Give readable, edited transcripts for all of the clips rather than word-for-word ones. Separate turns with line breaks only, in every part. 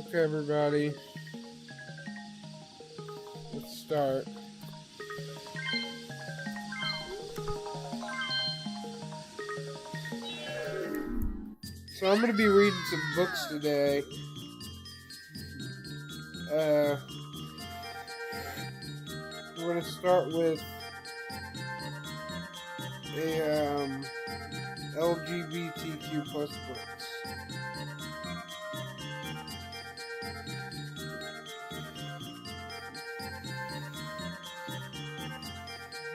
Okay, everybody, let's start. So I'm going to be reading some books today. We're going to start with a LGBTQ plus books.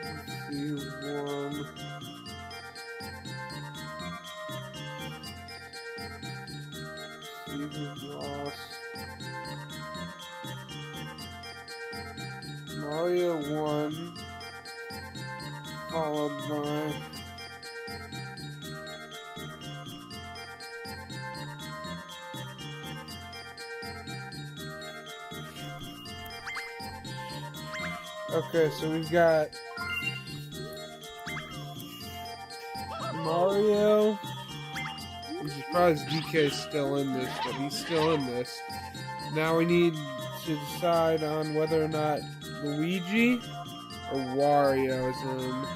Let's see, one. Stephen Ross. Mario 1. Followed by okay, so we've got Mario. I'm surprised DK's still in this, but he's still in this. Now we need to decide on whether or not Luigi or Wario is in.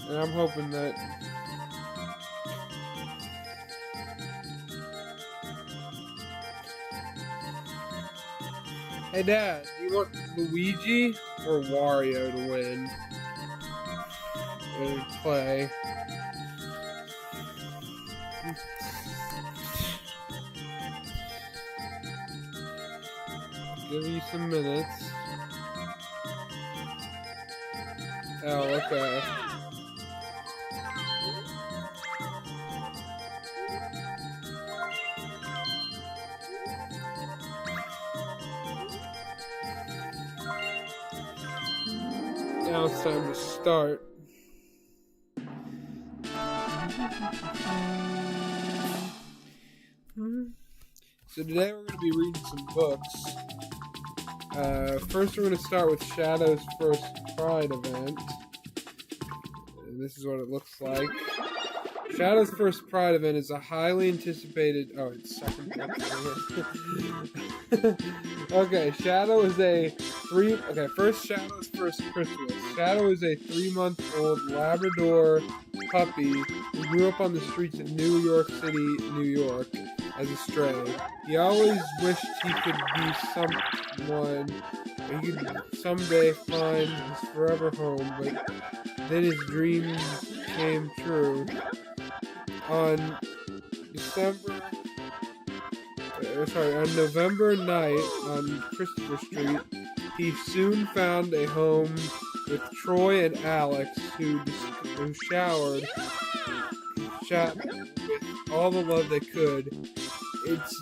And I'm hoping that Hey Dad, do you want Luigi or Wario to win? And play. Give you some minutes. Oh, okay. Now it's time to start. So today we're going to be reading some books. First we're going to start with Shadow's first Pride event. And this is what it looks like. Shadow's first Pride event is a highly anticipated... Oh, it's second book. Okay, Shadow is a first Shadow's first Christmas. Shadow is a 3-month-old Labrador puppy who grew up on the streets of New York City, New York, as a stray. He always wished he could be someone, he could someday find his forever home, but then his dreams came true. On November night on Christopher Street, he soon found a home with Troy and Alex, who showered with all the love they could. It's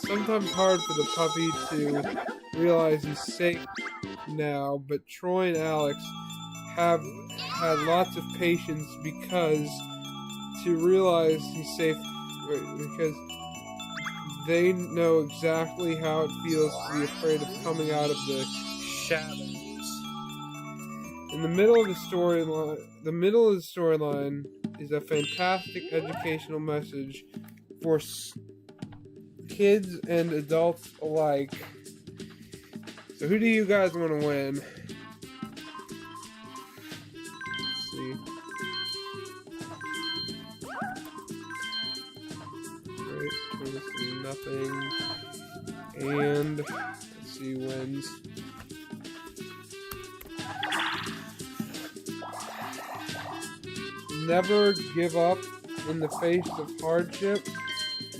sometimes hard for the puppy to realize he's safe now, but Troy and Alex have had lots of patience because they know exactly how it feels to be afraid of coming out of the shadows. In the middle of the storyline is a fantastic educational message for kids and adults alike. So who do you guys want to win? Let's see. Right, nothing. And let's see, wins. Never give up in the face of hardship.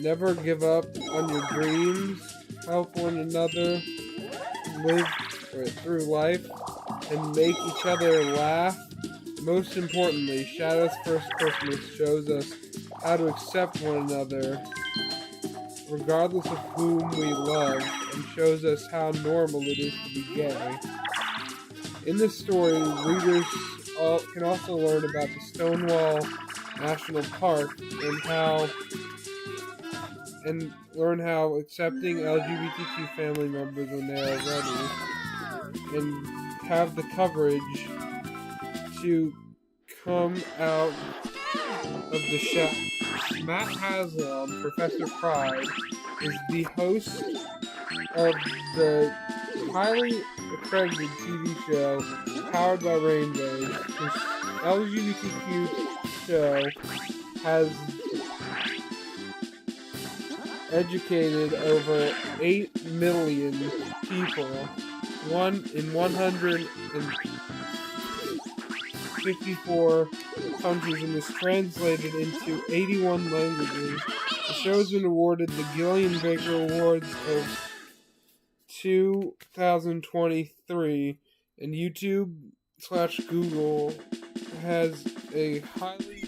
Never give up on your dreams. Help one another live through life and make each other laugh. Most importantly, Shadow's First Christmas shows us how to accept one another regardless of whom we love, and shows us how normal it is to be gay. In this story, readers can also learn about the Stonewall National Park and learn how accepting LGBTQ family members when they are ready, and have the courage to come out of the shadows. Matt Haslam, Professor Pride, is the host of the highly accredited TV show Powered by Rainbows. This LGBTQ show has educated over 8 million people in 154 countries and is translated into 81 languages. The show has been awarded the Gillian Baker Awards of 2023, and YouTube/Google has a highly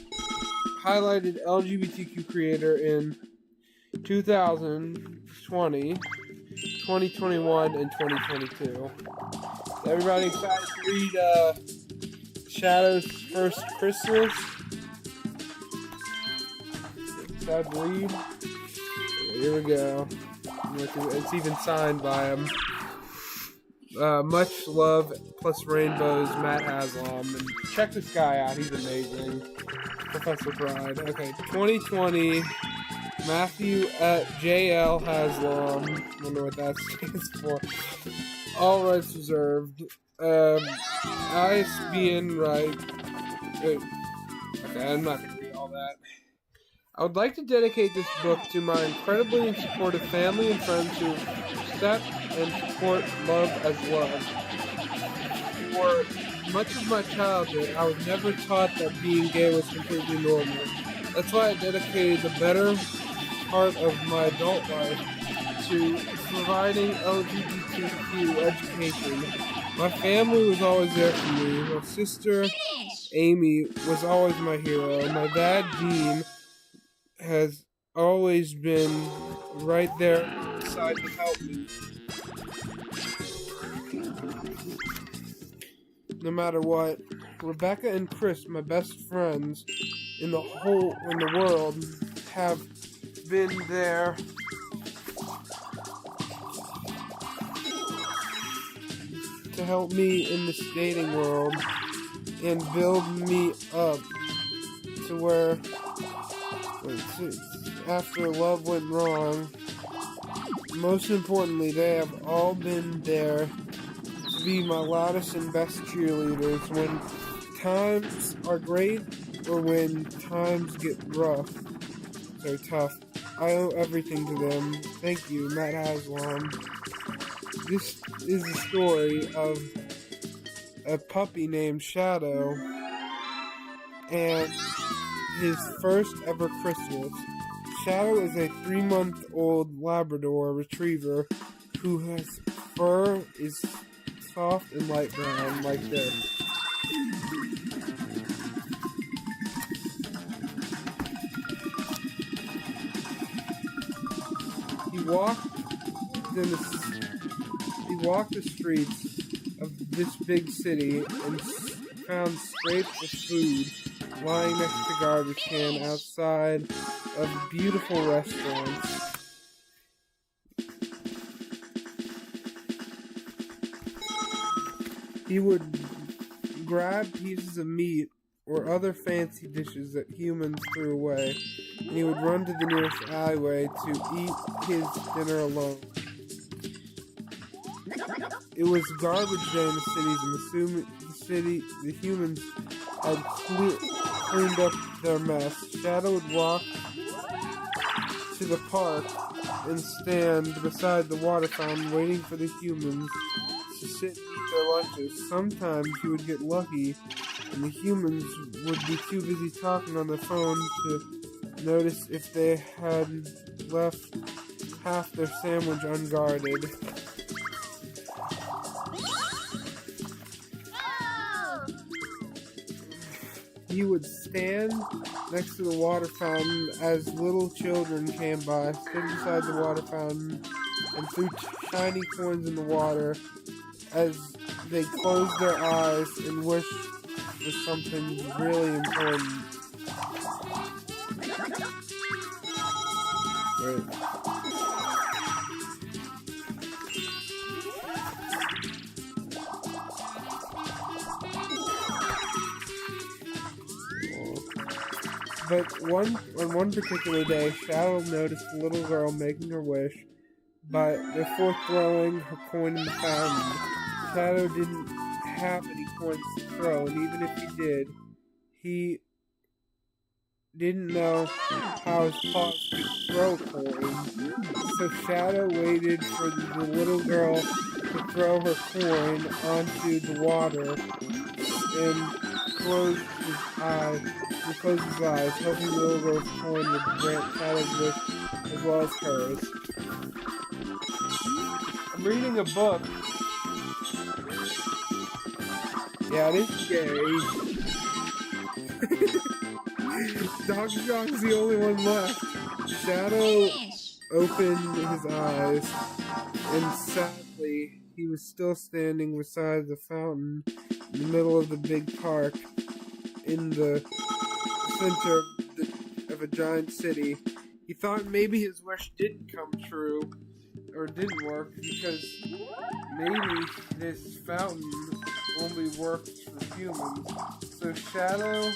highlighted LGBTQ creator in 2020, 2021, and 2022. Everybody excited to read Shadow's First Christmas? Excited to read? Here we go. It's even signed by him. Much love plus rainbows, Matt Haslam. And check this guy out. He's amazing. Professor Pride. Okay, 2020. Matthew at JL Haslam. Wonder what that stands for. All rights reserved. ISBN right. Okay, I'm not gonna read all that. I would like to dedicate this book to my incredibly supportive family and friends who accept and support love as love. For much of my childhood, I was never taught that being gay was completely normal. That's why I dedicated the better part of my adult life to providing LGBTQ education. My family was always there for me. My sister, Amy, was always my hero. My dad, Dean, has always been right there beside to help me. No matter what. Rebecca and Chris, my best friends in the world, have been there to help me in this dating world and build me up to where after love went wrong. Most importantly, they have all been there to be my loudest and best cheerleaders when times are great or when times get rough or tough. I owe everything to them. Thank you, Matt Haslam. This is the story of a puppy named Shadow and his first ever Christmas. Shadow is a 3-month-old Labrador Retriever whose fur is soft and light brown like this. He walked the streets of this big city and found scrapes of food lying next to garbage can outside of beautiful restaurants. He would grab pieces of meat or other fancy dishes that humans threw away, and he would run to the nearest alleyway to eat his dinner alone. It was garbage day in the cities, and the humans had cleaned up their mess. Shadow would walk to the park and stand beside the water fountain waiting for the humans to sit and eat their lunches. Sometimes he would get lucky and the humans would be too busy talking on their phone to notice if they had left half their sandwich unguarded. He would stand next to the water fountain as little children came by, stood beside the water fountain, and threw shiny coins in the water as they closed their eyes and wished for something really important. Wait. But on one particular day, Shadow noticed the little girl making her wish before throwing her coin in the fountain. Shadow didn't have any coins to throw, and even if he did, he didn't know how his paws could throw coins. So Shadow waited for the little girl to throw her coin onto the water and closed his eyes, hoping the little girl's coin would grant Shadow's wish as well as hers. I'm reading a book. Yeah, it is gay. Dr. Kong's the only one left. Shadow opened his eyes, and sadly, he was still standing beside the fountain in the middle of the big park in the center of a giant city. He thought maybe his wish didn't come true, or didn't work, because maybe this fountain only works for humans. So Shadow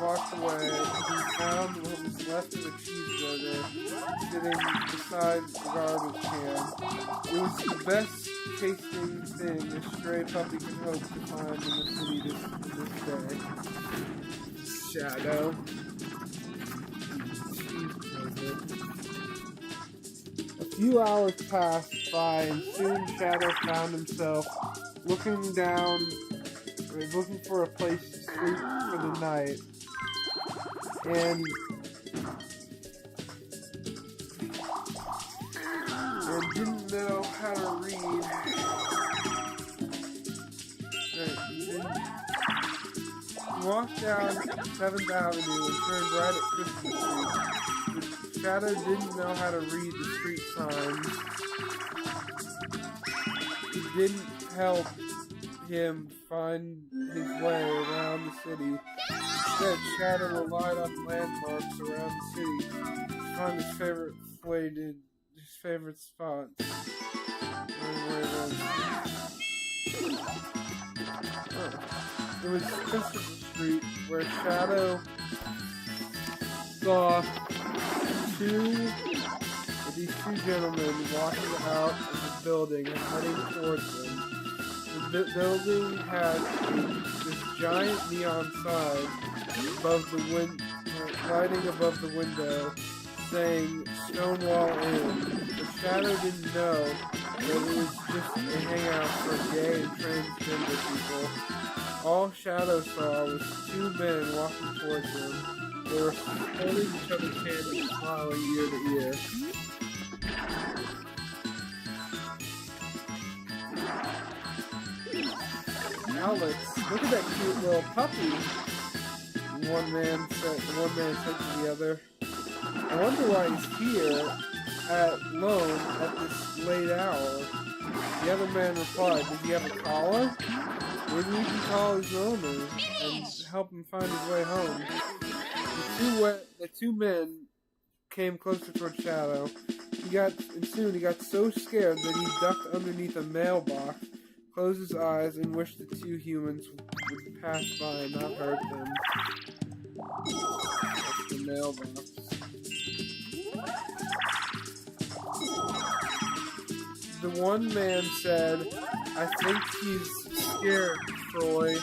walked away. He found what was left of a cheeseburger sitting beside the garbage can. It was the best tasting thing a stray puppy could hope to find in the city this day. Shadow. A few hours passed by, and soon Shadow found himself looking for a place to sleep for the night. And didn't know how to read. He walked down 7th Avenue and turned right at Christmas Street. Shadow didn't know how to read the street signs. It didn't help him find his way around the city. Instead, Shadow relied on landmarks around the city to find his favorite spots. It was Christopher Street where Shadow saw these two gentlemen walking out of the building and heading towards them. The building had this giant neon sign lighting above the window, saying Stonewall Inn. But Shadow didn't know that it was just a hangout for gay and transgender people. All Shadow saw was two men walking towards him. They were holding each other's hands and smiling ear to ear. Alex, look at that cute little puppy. One man said to the other. I wonder why he's here alone at this late hour. The other man replied, does he have a collar? Maybe we can call his owner and help him find his way home. The two men came closer toward Shadow. Soon he got so scared that he ducked underneath a mailbox, closed his eyes, and wished the two humans would pass by and not hurt them. That's the mailbox. The one man said, I think he's scared, Troy,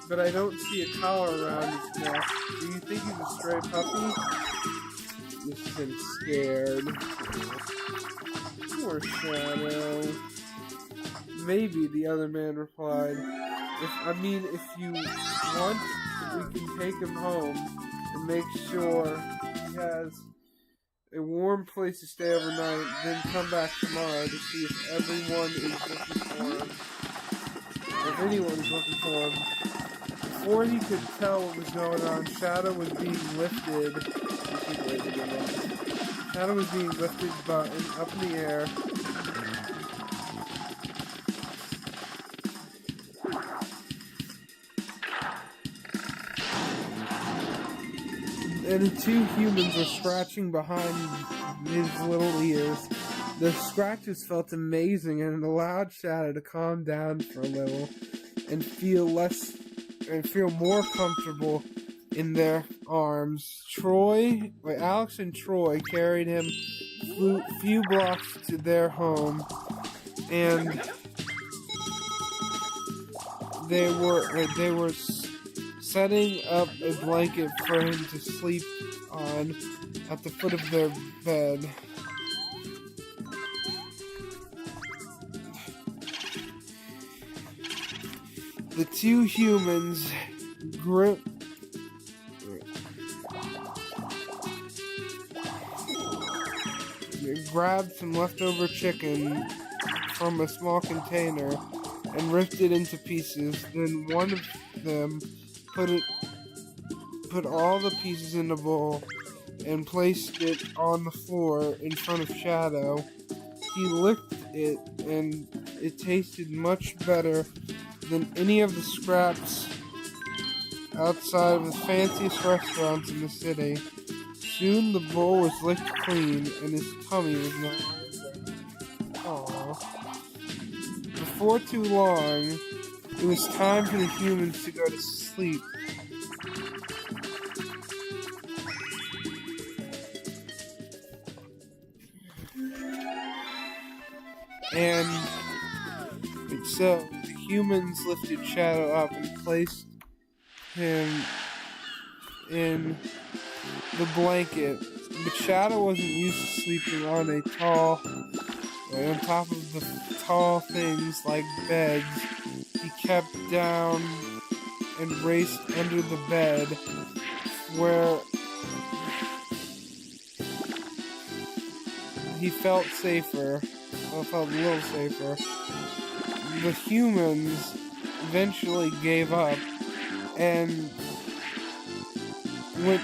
but I don't see a collar around his neck. Do you think he's a stray puppy? Listen, scared. Poor Shadow. Maybe, the other man replied. If you want, we can take him home and make sure he has a warm place to stay overnight, then come back tomorrow to see if everyone is looking for him. If anyone is looking for him. Before he could tell what was going on, Shadow was being lifted. Shadow was being lifted up in the air. And the two humans were scratching behind his little ears. The scratches felt amazing and it allowed Shadow to calm down for a little and feel less and feel more comfortable in their arms. Alex and Troy carried him few blocks to their home, and they were setting up a blanket for him to sleep on at the foot of their bed. The two humans grabbed some leftover chicken from a small container and ripped it into pieces. Then one of them put all the pieces in a bowl and placed it on the floor in front of Shadow. He licked it, and it tasted much better than any of the scraps outside of the fanciest restaurants in the city. Soon the bowl was licked clean, and his tummy was not. Aww. Before too long, it was time for the humans to go to sleep. And so the humans lifted Shadow up and placed him in the blanket. But Shadow wasn't used to sleeping on top of the tall things like beds. He kept down and raced under the bed, where he felt safer. Well, felt a little safer. The humans eventually gave up and went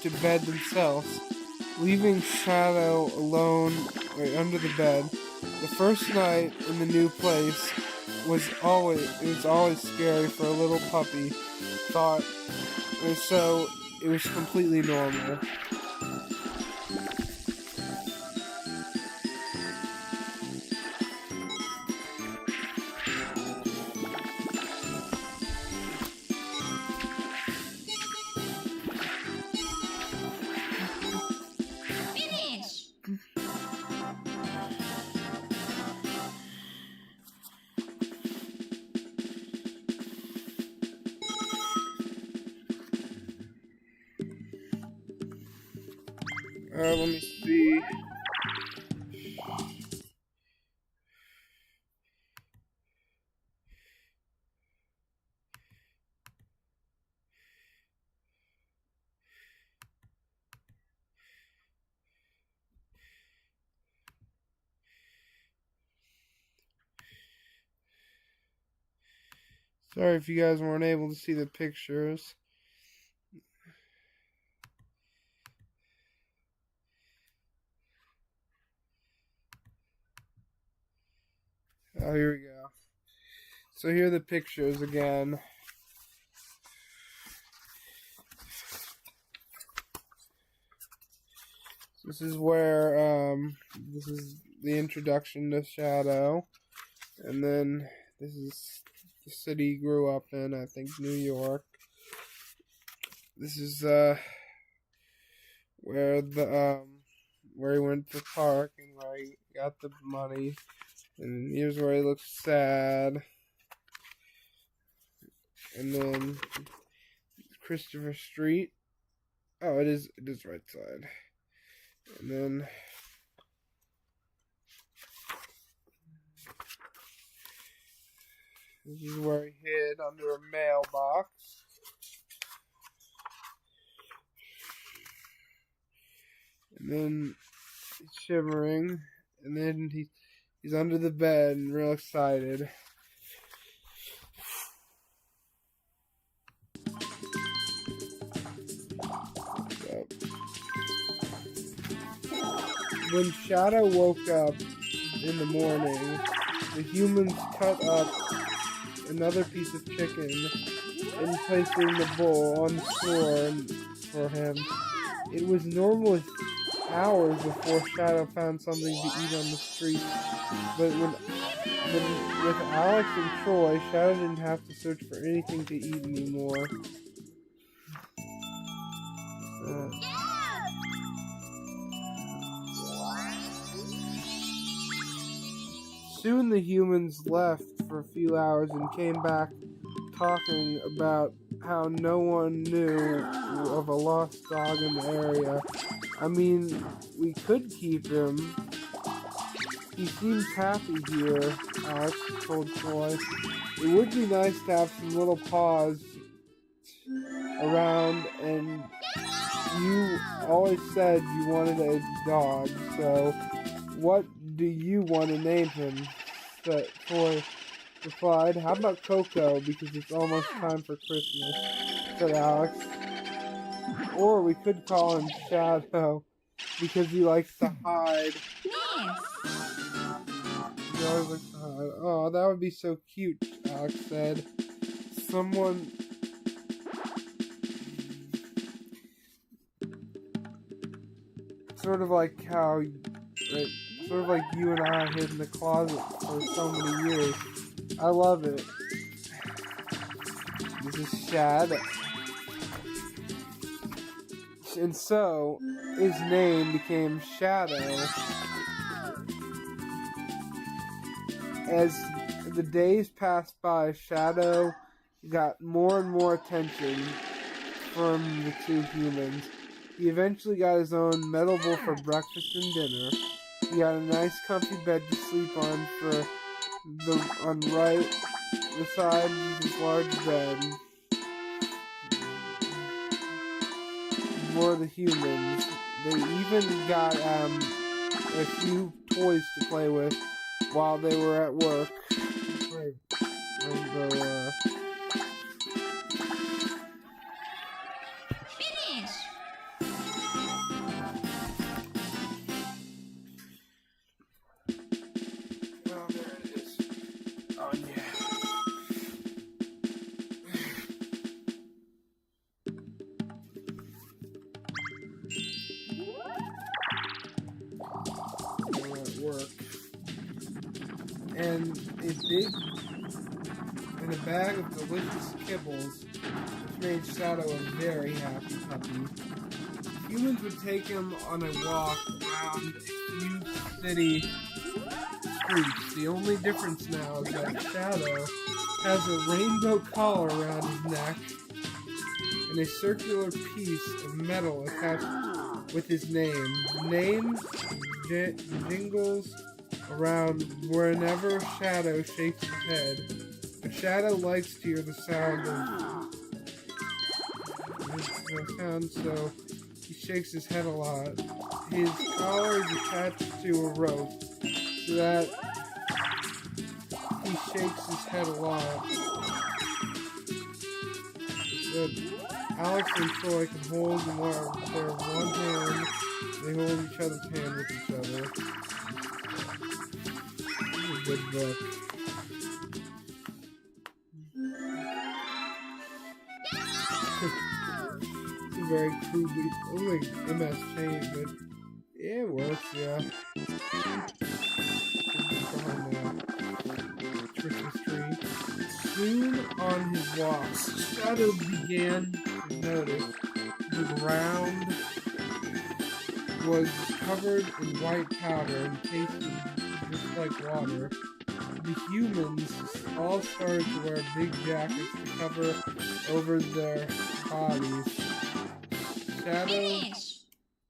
to bed themselves, leaving Shadow alone under the bed. The first night in the new place was always scary for a little puppy, thought, and so it was completely normal. Let me see. Sorry if you guys weren't able to see the pictures. Oh, here we go. So here are the pictures again. This is where, this is the introduction to Shadow. And then this is the city he grew up in, I think New York. This is, where he went to the park and where he got the money. And here's where he looks sad. And then Christopher Street. Oh, it is right side. And then this is where he hid under a mailbox. And then he's shivering. And then he's under the bed and real excited. When Shadow woke up in the morning, the humans cut up another piece of chicken and placing the bowl on the floor for him. It was normally hours before Shadow found something to eat on the street, but when But with Alex and Troy, Shadow didn't have to search for anything to eat anymore. Soon the humans left for a few hours and came back talking about how no one knew of a lost dog in the area. I mean, we could keep him. He seems happy here, Alex told Troy. It would be nice to have some little paws around, and you always said you wanted a dog, so what do you want to name him? Troy replied, how about Coco, because it's almost time for Christmas, said Alex. Or we could call him Shadow, because he likes to hide.
Yes.
He always likes to hide. Oh, that would be so cute, Alex said. Someone... Sort of like how... Sort of like you and I hid in the closet for so many years. I love it. This is Shadow. And so, his name became Shadow. As the days passed by, Shadow got more and more attention from the two humans. He eventually got his own metal bowl for breakfast and dinner. He got a nice comfy bed to sleep on on the side of his large bed. For the humans, they even got a few toys to play with while they were at work.
Finish.
Oh, there it is. Oh, yeah. Work, and a bag of delicious kibbles, which made Shadow a very happy puppy. Humans would take him on a walk around a few city streets. The only difference now is that Shadow has a rainbow collar around his neck and a circular piece of metal attached with his name. Name jingles around whenever Shadow shakes his head, but Shadow likes to hear the sound so he shakes his head a lot. His collar is attached to a rope so that he shakes his head a lot. Alex and Troy can hold their one hand. They hold each other's hand with each other. This is a good book. It's a very crude. It looks like MS Paint, but yeah, it works. Yeah. Christmas tree. Soon on his walks, Shadow began to notice the ground was covered in white powder and tasted just like water. The humans all started to wear big jackets to cover over their bodies. Shadow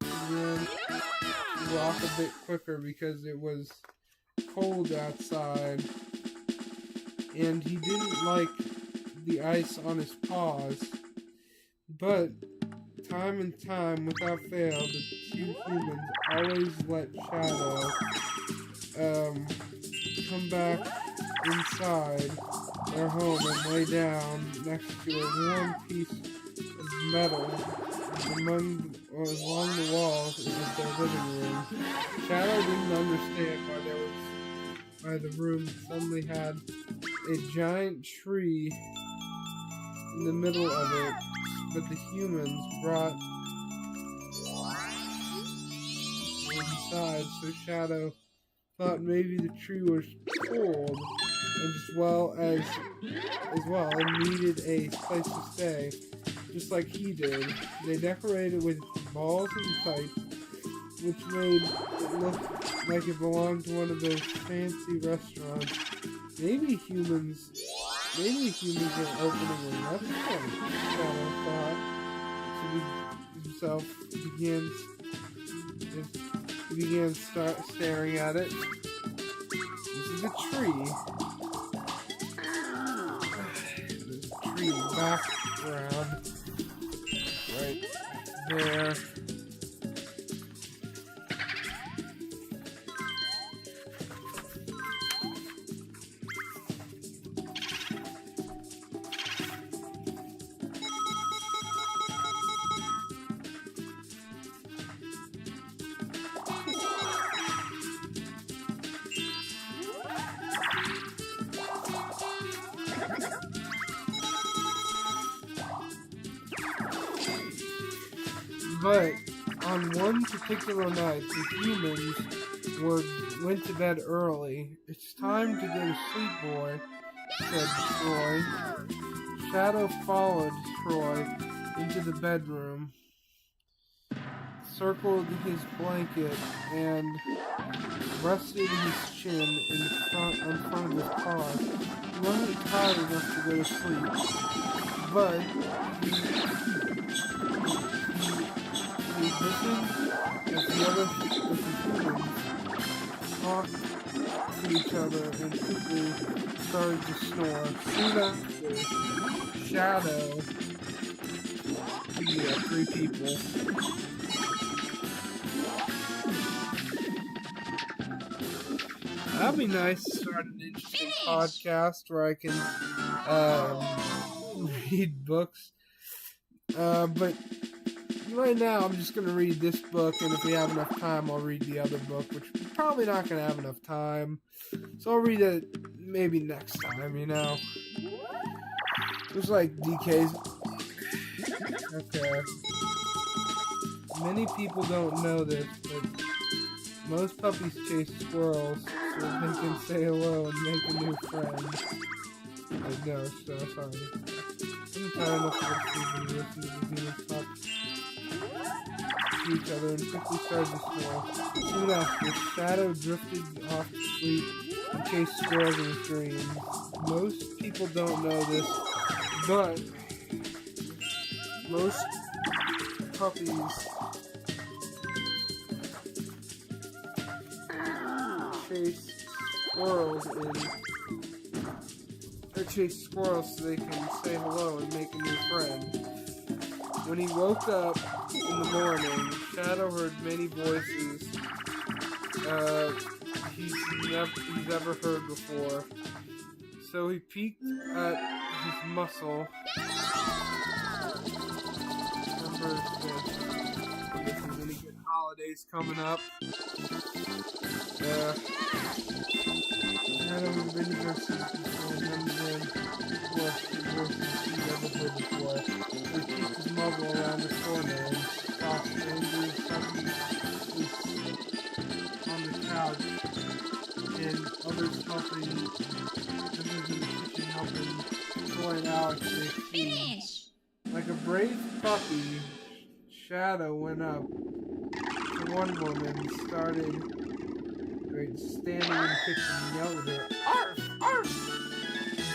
began to walk a bit quicker because it was cold outside, and he didn't like the ice on his paws. But time and time, without fail, the two humans always let Shadow come back inside their home and lay down next to a warm piece of metal along the walls of their living room. Shadow didn't understand why the room suddenly had a giant tree in the middle of it, but the humans brought inside, so Shadow thought maybe the tree was cold, and as well and needed a place to stay, just like he did. They decorated with balls and kites, which made it look like it belonged to one of those fancy restaurants. Maybe humans are opening a restaurant, Shadow thought to himself. He began staring at it. This is a tree. There's a tree in the background. Right there. But on one particular night, the humans went to bed early. It's time to go to sleep, boy, said Troy. Shadow followed Troy into the bedroom, circled his blanket, and rested his chin in front of his paws. He wasn't tired enough to go to sleep, but he listened as the humans talked to each other and quickly started to snore. Soon after, Shadow, three people, that'd be nice to start an interesting podcast where I can read books. But right now, I'm just going to read this book, and if we have enough time, I'll read the other book, which we're probably not going to have enough time. So I'll read it maybe next time, Looks like DK's. Okay. Many people don't know this, but most puppies chase squirrels so they can say hello and make a new friend. No, so sorry. I'm tired enough of listening to the humans talk to each other and quickly started to snore. Soon after, Shadow drifted off to sleep and chased squirrels in his dreams. Most people don't know this, but most puppies chase squirrels so they can say hello and make a new friend. When he woke up in the morning, Shadow heard many voices he's ever heard before. So he peeked at his muscle. Remember this is any good holidays coming up. Shadow and many voices before him then voices he'd ever heard before. So he peeked his muzzle around the corner and saw strangers suddenly on the couch and others in the kitchen helping Troy and Alex make food.
Finish!
Like a brave puppy, Shadow went up to one woman and standing in the kitchen and yelled at her, "Arf! Arf!"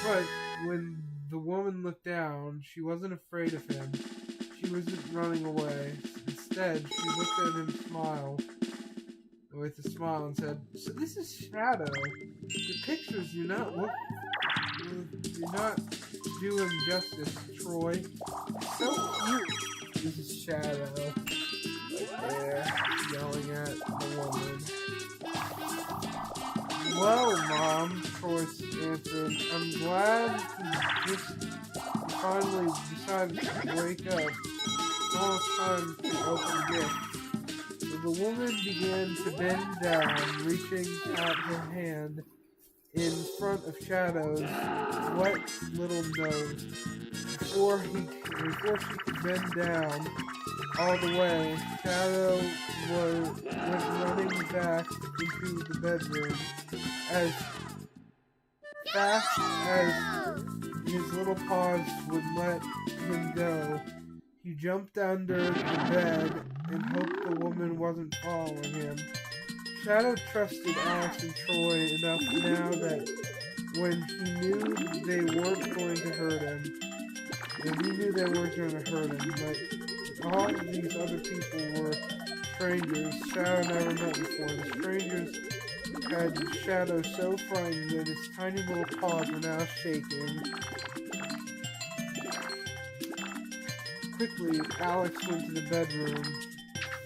But when the woman looked down, she wasn't afraid of him. She wasn't running away. Instead, she looked at him with a smile and said, "So this is Shadow. The pictures do not do him justice, Troy. So cute." This is Shadow right there, yelling at the woman. "Well, Mom," Troy answered, "I'm glad you finally decided to wake up. It's almost time to open the gift." So the woman began to bend down, reaching out her hand in front of Shadow's wet little nose. Before she could bend down, all the way. Shadow went running back into the bedroom as fast as his little paws would let him go. He jumped under the bed and hoped the woman wasn't following him. Shadow trusted Alex and Troy enough now that when he knew they weren't going to hurt him, and he knew they weren't going to hurt him, but all of these other people were strangers Shadow never met before. The strangers had Shadow so frightened that his tiny little paws were now shaking. Quickly, Alex went to the bedroom.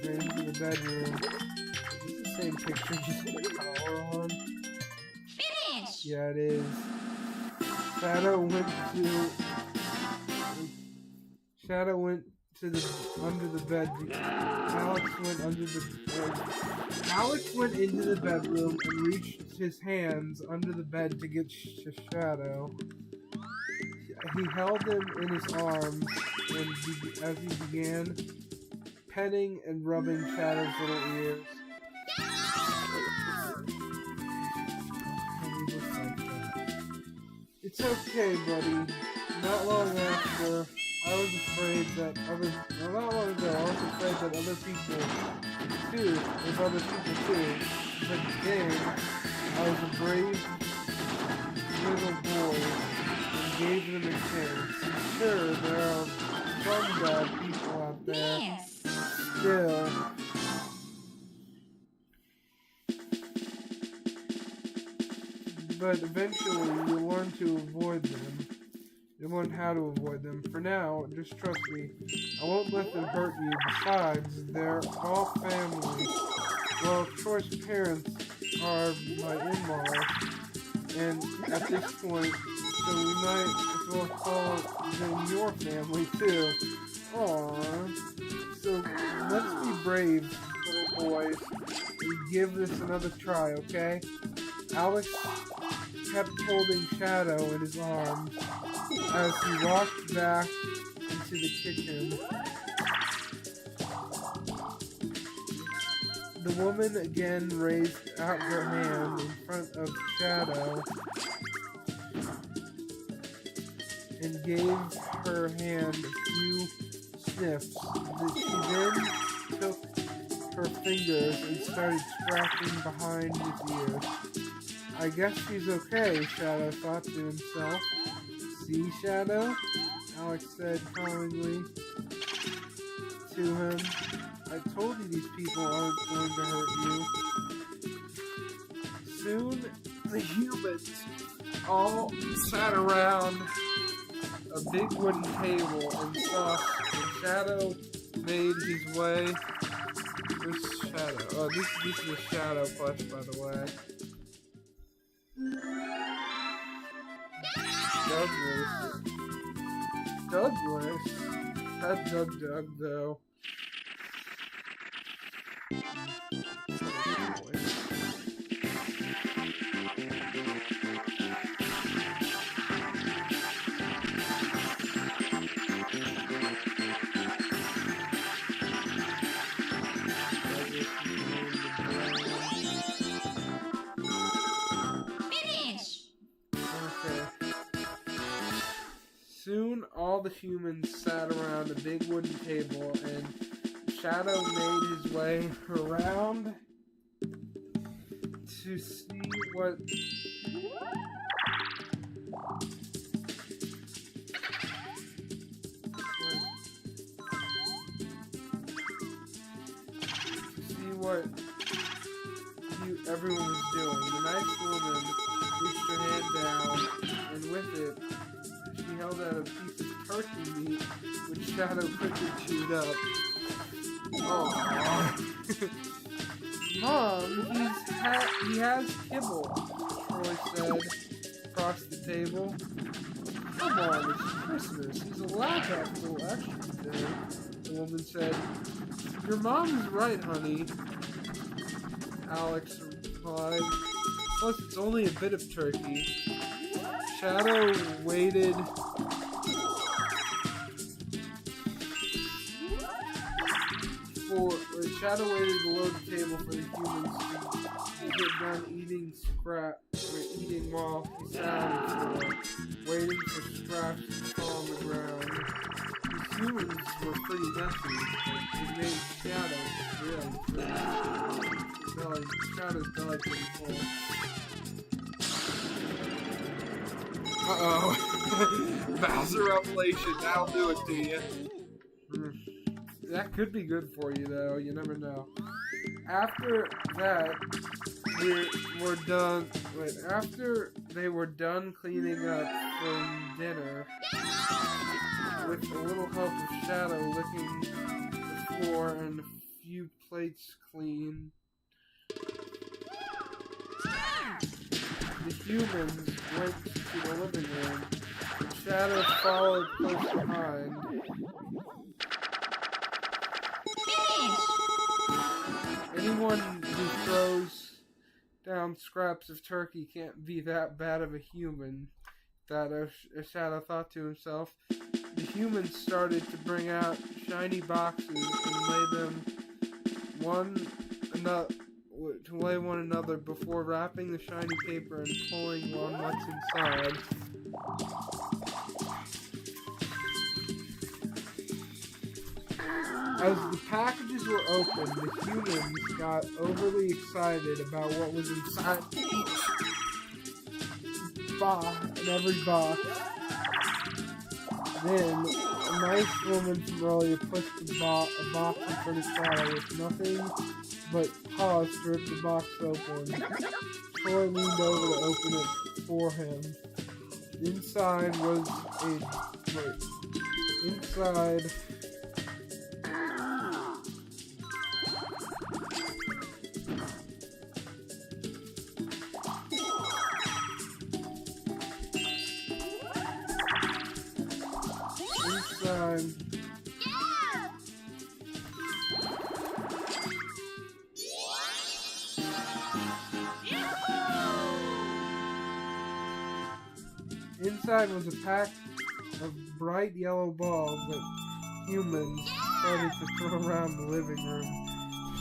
Ran into the bedroom. It's the same picture, just with the collar on.
Finish!
Yeah, it is. Shadow went to the under the bed. Alex went under the bed. Alex went into the bedroom and reached his hands under the bed to get Shadow. He held him in his arms as he began petting and rubbing Shadow's little ears. It's okay, buddy. Not long after, I was afraid that not long ago, I was afraid that other people too, with other people too. But then, I was a brave little boy and gave them a chance. Sure, there are some bad people out there.
Yes!
Still, but eventually you learn to avoid them. You learn how to avoid them. For now, just trust me. I won't let them hurt you. Besides, they're all family. Well, Troy's parents are my in-laws, and at this point, so we might as well call them your family too. Aww. So let's be brave, little boys, and give this another try, okay? Alex kept holding Shadow in his arms as he walked back into the kitchen. The woman again raised out her hand in front of Shadow and gave her hand a few sniffs. She then took her fingers and started scratching behind his ears. I guess she's okay, Shadow thought to himself. See, Shadow? Alex said calmly to him. I told you these people aren't going to hurt you. Soon, the humans all sat around a big wooden table and Shadow made his way. Where's Shadow? Oh, this is a Shadow plush, by the way. Douglas. That Doug though. Soon, all the humans sat around a big wooden table, and Shadow made his way around to see what everyone was doing. The nice woman reached her hand down, and with it, she held out a piece of turkey meat, which Shadow quickly chewed up. Aww. Mom, he has kibble, Troy said across the table. Come on, it's Christmas. He's allowed to have a little extra today, the woman said. Your mom is right, honey, Alex replied. Plus, it's only a bit of turkey. Shadow waited. The Shadow waited below the table for the humans to get done eating eating while he sat on the floor, waiting for scraps to fall on the ground. The humans were pretty messy, but it made Shadow really Shadow's belly pretty full.
Uh-oh. Bowser Revelation, that'll do it to you.
That could be good for you, though. You never know. After that, we're done. Wait, after they were done cleaning up from dinner, with a little help of Shadow licking the floor and a few plates clean, the humans went to the living room. The Shadow followed close behind. Anyone who throws down scraps of turkey can't be that bad of a human, that a Shadow thought to himself. The humans started to bring out shiny boxes and lay them one another before wrapping the shiny paper and pulling on what's inside. As the packages were opened, the humans got overly excited about what was inside each box, in every box. Then, a nice woman from earlier pushed a box in front of Shadow with nothing but paws to rip the box open. Troy leaned over to open it for him. Inside was Inside Inside was a pack of bright yellow balls that humans started to throw around the living room.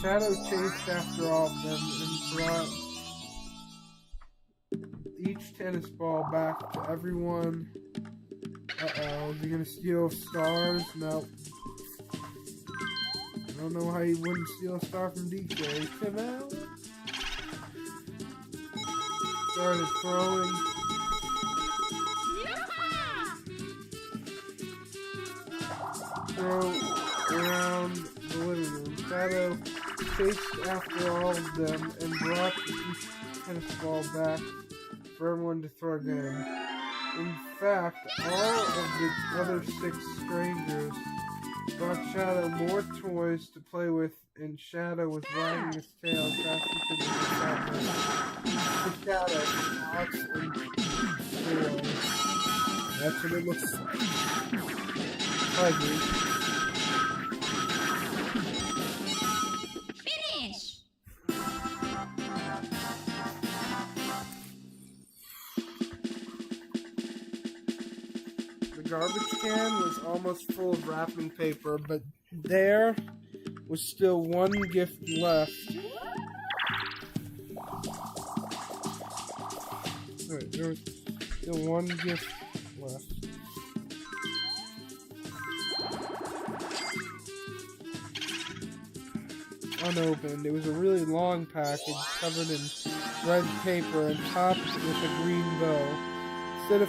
Shadow chased after all of them and brought each tennis ball back to everyone. Uh-oh, is he gonna steal stars? Nope. I don't know how he wouldn't steal a star from DK. Come out. Started throwing. Throw around the living room. Shadow chased after all of them and brought each tennis ball back for everyone to throw again. In fact, all of the other 6 strangers brought Shadow more toys to play with, and Shadow was wagging his tail as fast as he could. The Shadow, Alex, and Troy. That's what it looks like. Ugly.
Finish!
The garbage can was almost full of wrapping paper, but there was still one gift left. Wait, there was still one gift left. Unopened. It was a really long package covered in red paper and topped with a green bow. Instead of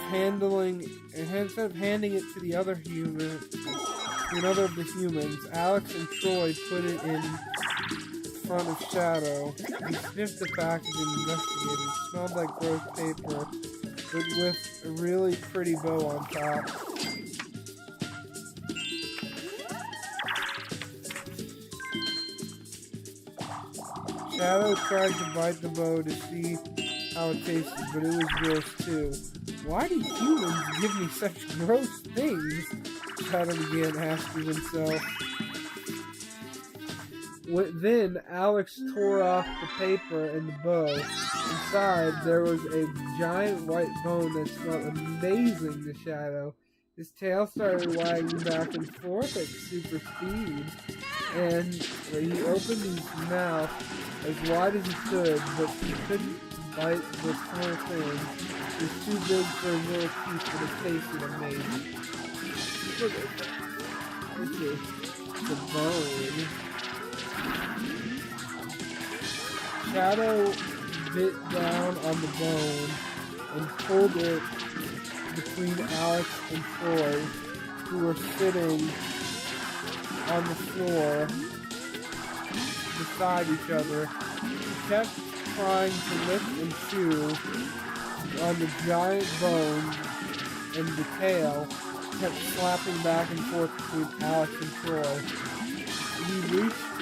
handing it to the other human, to another of the humans, Alex and Troy put it in front of Shadow. He sniffed the package and investigated. It smelled like gross paper, but with a really pretty bow on top. Shadow tried to bite the bow to see how it tasted, but it was gross too. Why do humans give me such gross things? Shadow began asking himself. Then Alex tore off the paper and the bow. Inside there was a giant white bone that smelled amazing to Shadow. His tail started wagging back and forth at super speed, and he opened his mouth as wide as he could, but he couldn't bite this whole thing. It was too big for his little teeth, but it tasted amazing. Look at that. This is the bone. Shadow bit down on the bone and pulled it between Alex and Troy, who were sitting on the floor beside each other. He kept trying to lick and chew on the giant bone, and the tail kept slapping back and forth between Alex and Troy. He reached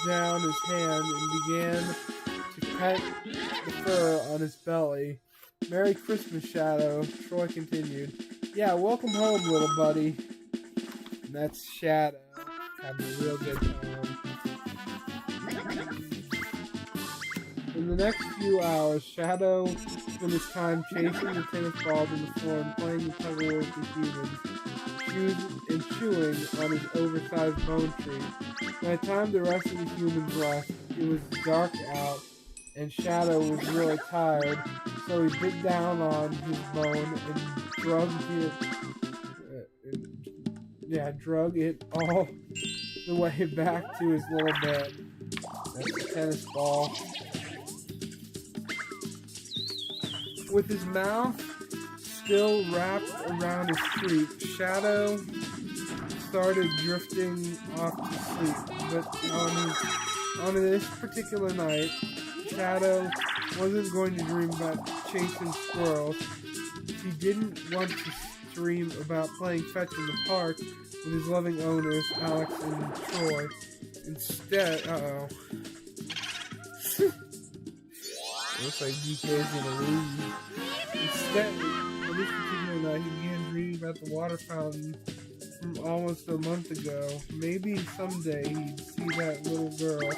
down his hand and began to pet the fur on his belly. "Merry Christmas, Shadow," Troy continued. "Yeah, welcome home, little buddy." And that's Shadow having a real good time. In the next few hours, Shadow spent his time chasing the tennis balls on the floor and playing the tug-of-war with the humans, chewing on his oversized bone tree. By the time the rest of the humans left, it was dark out, and Shadow was really tired, so he bit down on his bone and drug it all the way back to his little bed. That's the tennis ball. With his mouth still wrapped around his treat, Shadow started drifting off to sleep. But on this particular night, Shadow wasn't going to dream about chasing squirrels. He didn't want to dream about playing fetch in the park with his loving owners, Alex and Troy. Instead, looks like DK's gonna lose. Instead, on this particular night, he began dreaming about the water fountain from almost a month ago. Maybe someday he'd see that little girl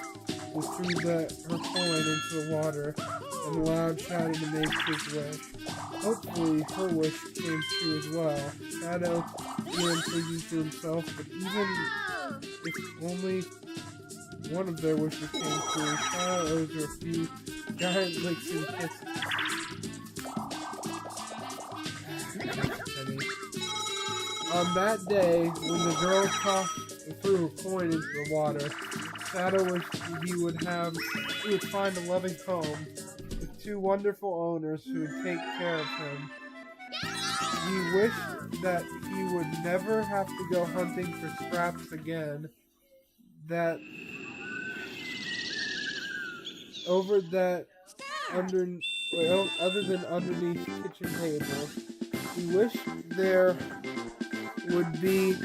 who threw her coin into the water and allowed Shadow to make his wish. Hopefully, her wish came true as well. Shadow began thinking to himself, but even if only one of their wishes came true, Shadow owes her a few giant licks and kisses. On that day, when the girl tossed and threw her coin into the water, Shadow wished he would find a loving home with two wonderful owners who would take care of him. He wished that he would never have to go hunting for scraps again, other than underneath kitchen tables. He wished there would be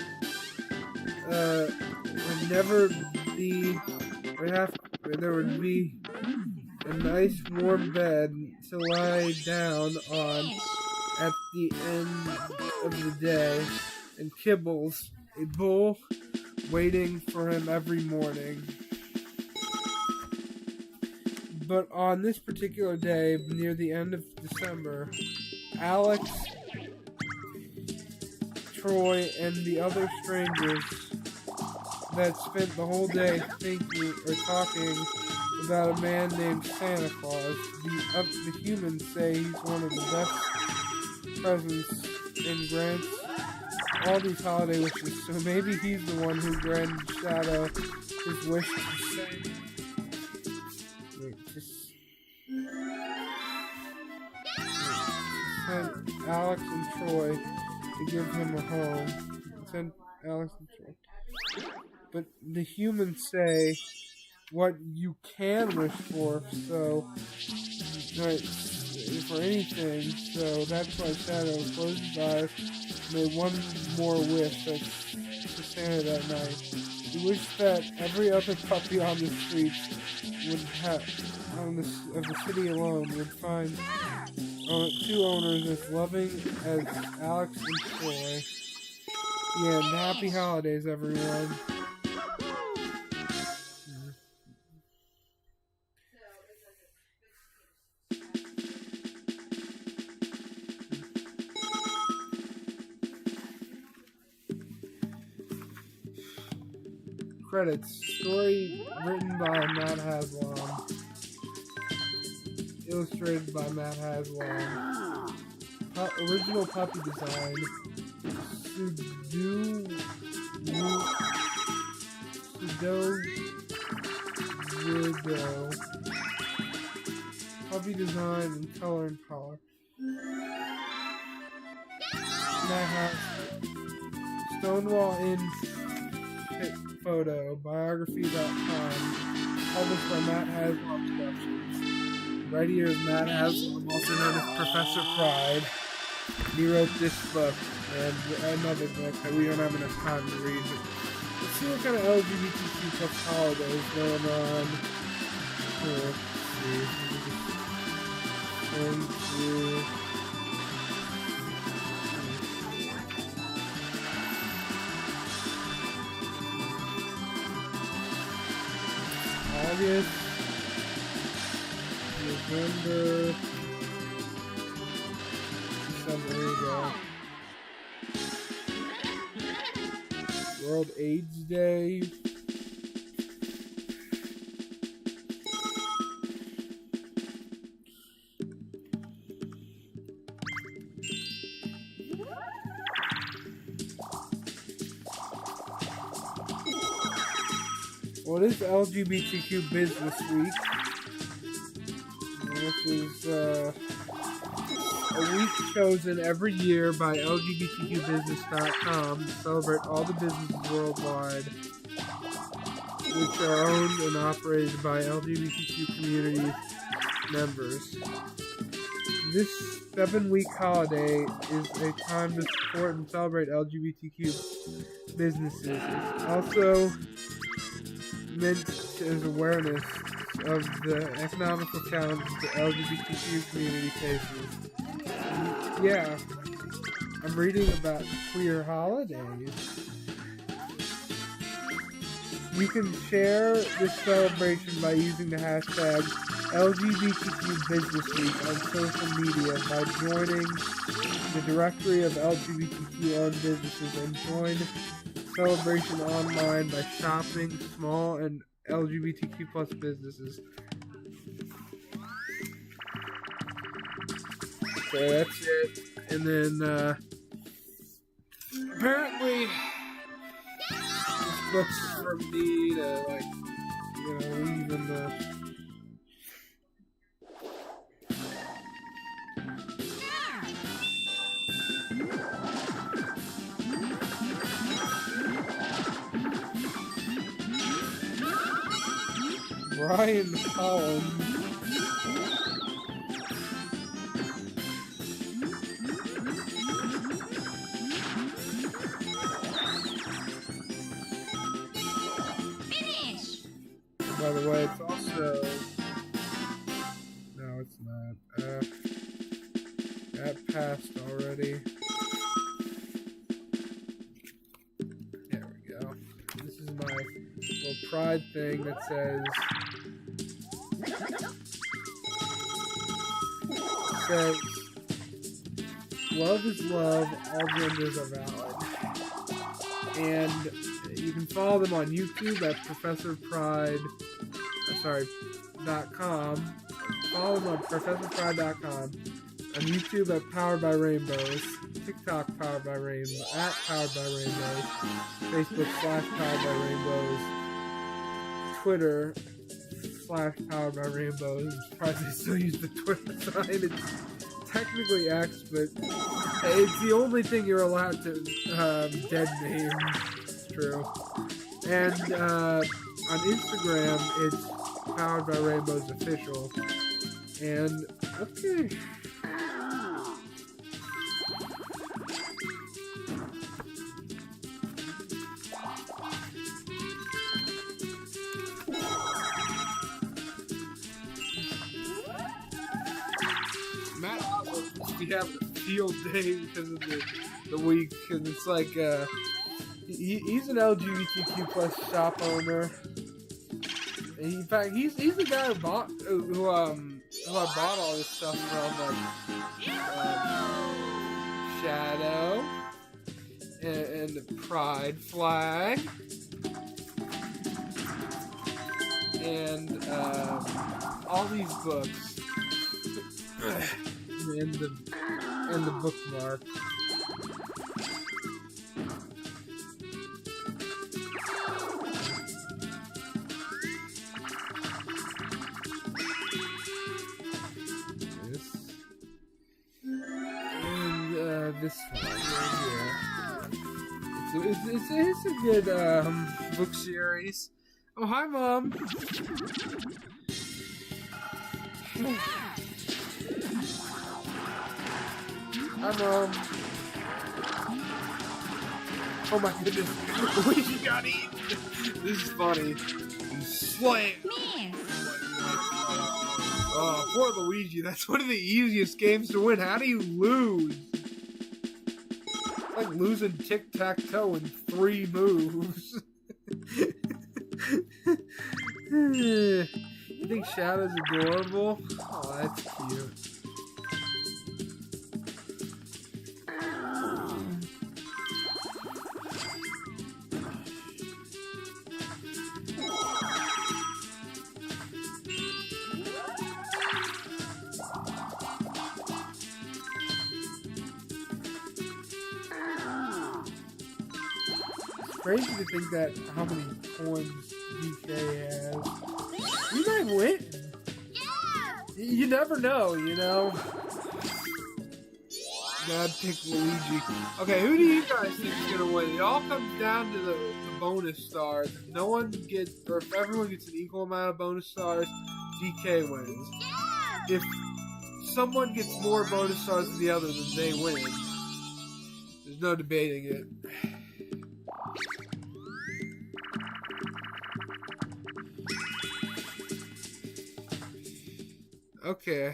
a nice warm bed to lie down on at the end of the day, and Kibbles, a bull, waiting for him every morning. But on this particular day, near the end of December, Alex, Troy, and the other strangers that spent the whole day thinking or talking about a man named Santa Claus. The humans say he's one of the best presents and grants all these holiday wishes, so maybe he's the one who granted Shadow his wish to say. Sent Alex and Troy to give him a home. Sent Alex and Troy. But the humans say what you can wish for, so for anything, so that's why Shadow closed his eyes and made one more wish to Santa that night. He wished that every other puppy on the streets of the city alone would find two owners as loving as Alex and Troy. Yeah, and happy holidays, everyone. Credits. Story written by Matt Haslam. Illustrated by Matt Haslam. Original puppy design. Widow. Puppy design and color and color. Matt Haslam. Stonewall Inn Photo. Biography.com. Published by Matt Haslam Productions. Writer is Matt Haslam, also known as Professor Pride. He wrote this book and another book that we don't have enough time to read. But let's see what kind of LGBTQ plus holidays going on. Let's see. Going through. August, November, December, here we go. World AIDS Day. Well, it is LGBTQ Business Week, which is a week chosen every year by LGBTQbusiness.com to celebrate all the businesses worldwide which are owned and operated by LGBTQ community members. This 7-week holiday is a time to support and celebrate LGBTQ businesses. It's also meant as awareness of the economical challenges the LGBTQ community faces. Yeah, I'm reading about queer holidays. You can share this celebration by using the hashtag LGBTQ Business Week on social media by joining the directory of LGBTQ owned businesses and join celebration online by shopping small and LGBTQ plus businesses. So that's it. And then apparently this book's for me to leave in the Brian Collins.
Finish!
By the way, it's also... No, it's not. That passed already. There we go. This is my little pride thing that says... love is love, all genders are valid. And you can follow them on YouTube at ProfessorPride.com. Follow them on ProfessorPride.com. On YouTube at Powered by Rainbows. TikTok Powered by Rainbows. At Powered by Rainbows. Facebook /Powered by Rainbows. Twitter /Powered by Rainbows. I'm surprised they still use the Twitter sign. It's technically X, but it's the only thing you're allowed to dead name. It's true. And on Instagram, it's Powered by Rainbows Official. And okay. Matt must be having a field day because of the week, because it's like he's an LGBTQ plus shop owner. And in fact, he's the guy who I bought all this stuff from, Shadow and the Pride flag.
and all these books.
and the bookmark. This one, yeah. It's a good book series. Oh, hi, Mom. Hi, Mom. Oh my goodness, Luigi got eaten. This is funny. Slam.
Miss.
Oh, poor Luigi. That's one of the easiest games to win. How do you lose? Like losing tic-tac-toe in 3 moves. You think Shadow's adorable? Oh, that's cute. Crazy to think that how many coins DK has. You might win. You never know, you know. Gotta pick Luigi. Okay, who do you guys think is gonna win? It all comes down to the bonus stars. If no one gets, or if everyone gets an equal amount of bonus stars, DK wins. If someone gets more bonus stars than the other, then they win. There's no debating it. Okay.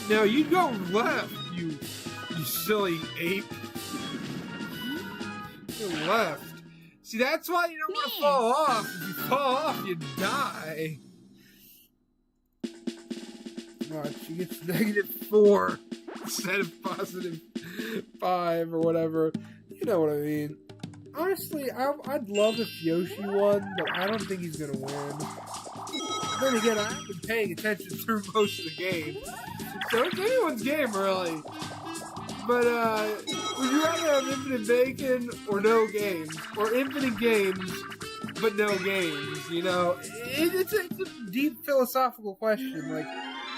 Now you go left, you silly ape. You left. See, that's why you don't want to fall off. If you fall off, you die. Watch, she gets -4 instead of +5 or whatever. You know what I mean. Honestly, I'd love if Yoshi won, but I don't think he's gonna win. Then again, I have been paying attention through most of the game. So it's anyone's game, really. But, would you rather have infinite bacon or no games? Or infinite games, but no games, you know? It's a deep philosophical question. Like,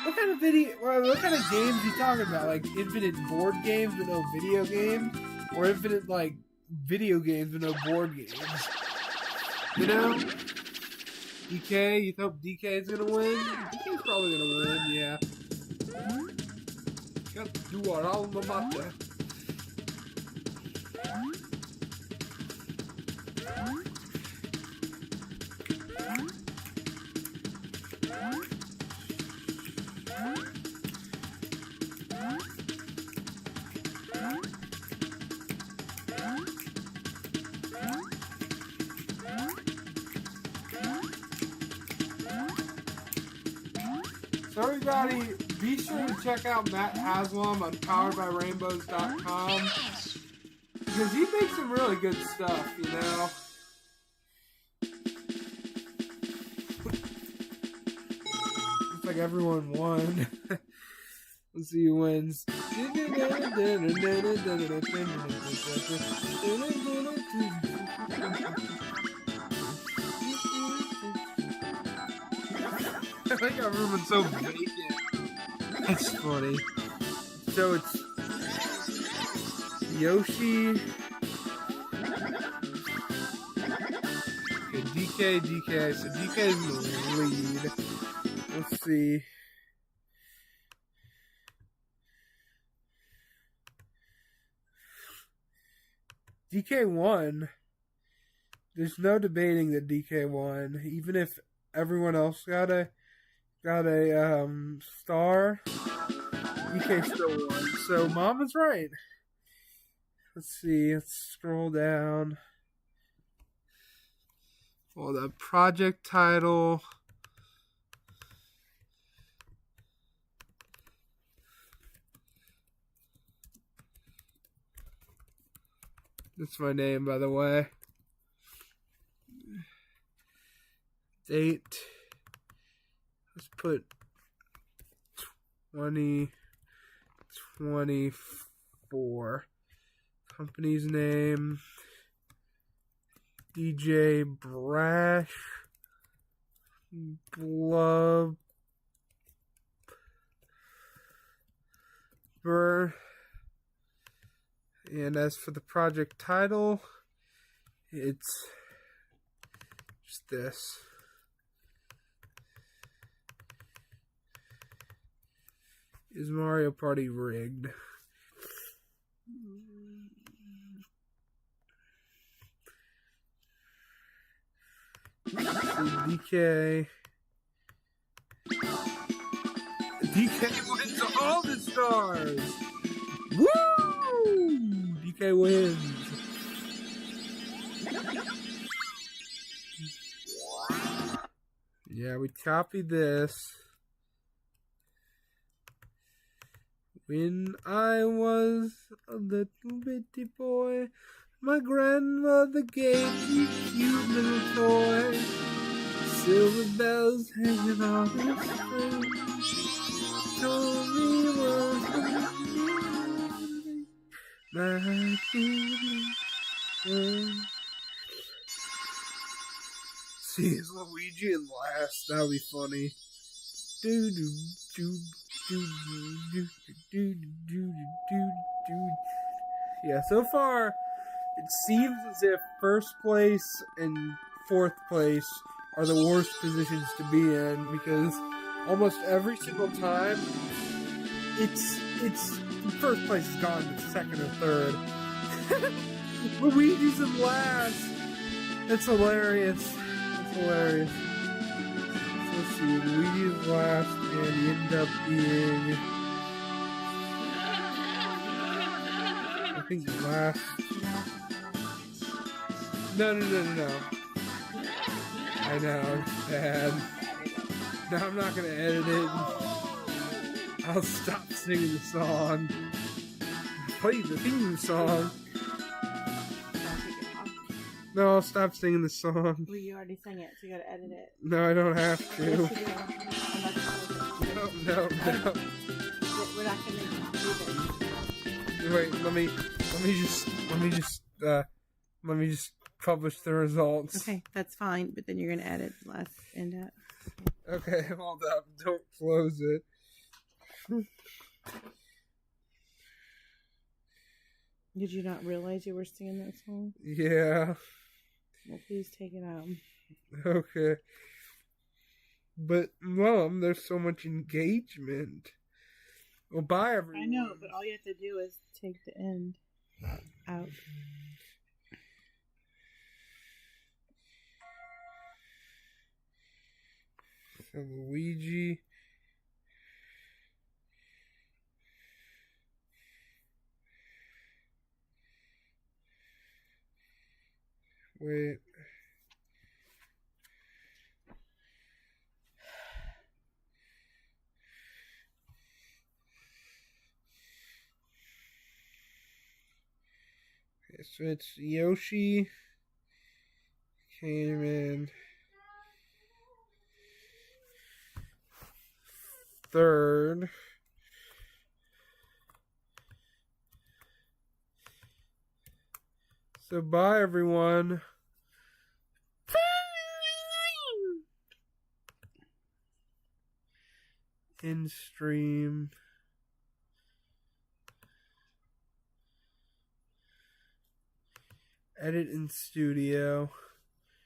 what kind of games are you talking about? Like, infinite board games but no video games? Or infinite, like, video games but no board games? You know? DK, you hope DK is gonna win? DK's probably gonna win, yeah. Got to do our alma mater. So everybody, be sure to check out Matt Haslam on PoweredByRainbows.com because he makes some really good stuff, you know. Looks like everyone won. Let's see who wins. I think everyone's so vacant. That's funny. So it's Yoshi. Okay, DK. So DK is in the lead. Let's see. DK won. There's no debating that DK won, even if everyone else got a star. DK still won. So Mom was right. Let's see. Let's scroll down. Well, the project title. That's my name, by the way. Date. Let's put 2024. Company's name. DJ Brash. Blubber. And as for the project title, it's just this. Is Mario Party rigged? DK. DK wins all the stars! Woo! DK wins. Yeah, we copied this. When I was a little bitty boy, my grandmother gave me a cute little toy. Silver bells hanging on the string. Told me was my baby. See, it's Luigi in last. That'll be funny. Do do do do do do do do do. Yeah, so far it seems as if first place and fourth place are the worst positions to be in, because almost every single time it's first place is gone to second or third. Luigi's in last. It's hilarious. It's hilarious. Let's see, Luigi is last, and he ended up being, I think, last. No. I know, it's bad. No, I'm not gonna edit it. I'll stop singing the song. Play the theme song. No, I'll stop singing the song.
Well, you already sang it, so you gotta edit it.
No, I don't have to.
Yes, you do.
No.
We're not gonna do this.
Wait, let me just publish the results.
Okay, that's fine, but then you're gonna edit the last end out.
Okay, hold up. Don't close it.
Did you not realize you were singing that song?
Yeah.
Well, please take it out.
Okay. But, Mom, there's so much engagement. Well, bye, everyone.
I know, but all you have to do is take the end out.
So, Luigi. Wait. Okay, so it's Yoshi came in third. So bye, everyone. In stream. Edit in studio.